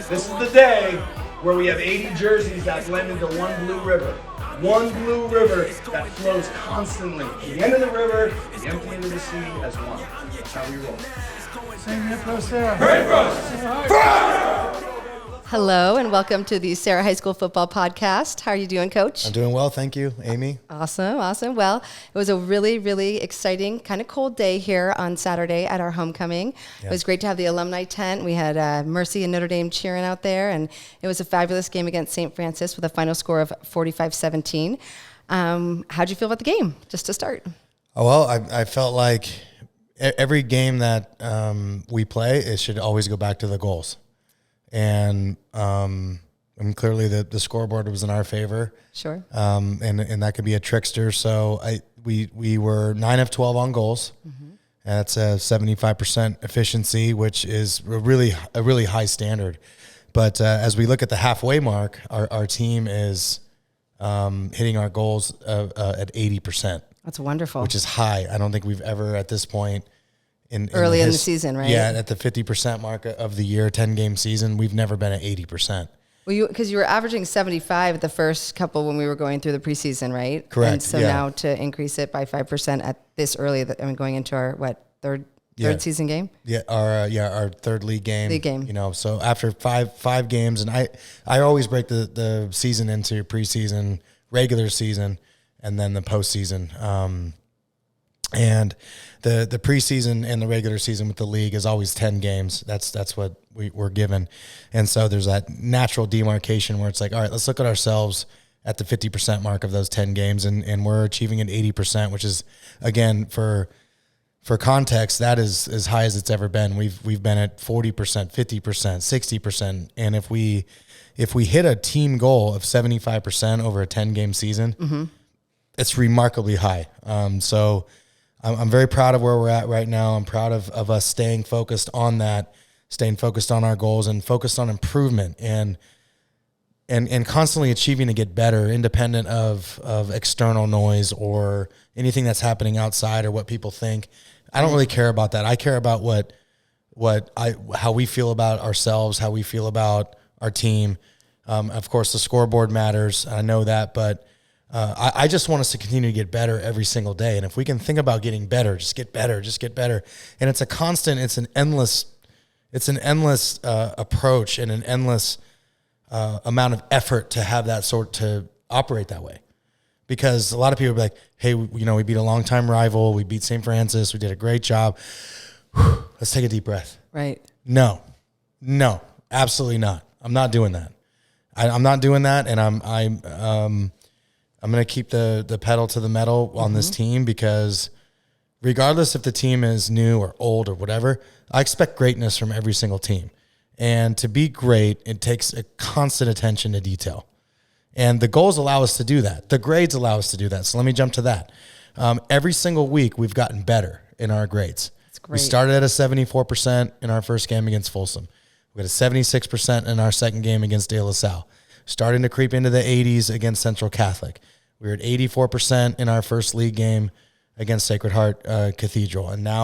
This is the day where we have 80 jerseys that blend into one blue river. One blue river that flows constantly. The end of the river, the empty end of the sea as one. That's how we roll. Sing it for Serra. Hooray for us! Hello and welcome to the Serra High School Football Podcast. How are you doing, Coach? I'm doing well, thank you, Amy. Awesome. Well, it was a really exciting, kind of cold day here on Saturday at our homecoming. It was great to have the alumni tent. We had Mercy and Notre Dame cheering out there, and it was a fabulous game against St. Francis with a final score of 45-17. How'd you feel about the game, just to start? Oh, well, I felt like every game that we play, it should always go back to the goals. And clearly the scoreboard was in our favor. Sure. And that could be a trickster. So we were 9 of 12 on goals. Mm-hmm. And that's a 75% efficiency, which is a really high standard. But as we look at the halfway mark, our team is hitting our goals at 80%. That's wonderful. Which is high. I don't think we've ever at this point early in the season, right? Yeah, at the 50% mark of the year, 10-game season, we've never been at 80%. Well, because you were averaging 75 at the first couple when we were going through the preseason, right? Correct. And so now to increase it by 5% at this early, going into our third season game? Yeah, our third league game. League game. You know, so after five games, and I always break the season into preseason, regular season, and then the postseason. And the preseason and the regular season with the league is always 10 games. That's what we're given. And so there's that natural demarcation where it's like, all right, let's look at ourselves at the 50% mark of those 10 games. And we're achieving an 80%, which is, again, for context, that is as high as it's ever been. We've been at 40%, 50%, 60%. And if we hit a team goal of 75% over a 10-game season, mm-hmm. it's remarkably high. So I'm very proud of where we're at right now. I'm proud of us staying focused on that, staying focused on our goals and focused on improvement and constantly achieving to get better, independent of external noise or anything that's happening outside or what people think. I don't really care about that. I care about how we feel about ourselves, how we feel about our team. Of course, the scoreboard matters. I know that, but I just want us to continue to get better every single day. And if we can think about getting better, just get better. And it's a constant, it's an endless approach and an endless amount of effort to have that to operate that way. Because a lot of people be like, hey, we beat a longtime rival. We beat St. Francis. We did a great job. Let's take a deep breath. Right. No, absolutely not. I'm not doing that. I'm not doing that. And I'm going to keep the pedal to the metal on this team because regardless if the team is new or old or whatever, I expect greatness from every single team. And to be great, it takes a constant attention to detail. And the goals allow us to do that. The grades allow us to do that. So let me jump to that. Every single week, we've gotten better in our grades. That's great. We started at a 74% in our first game against Folsom. We got a 76% in our second game against De La Salle. Starting to creep into the 80s against Central Catholic. We were at 84% in our first league game against Sacred Heart Cathedral. And now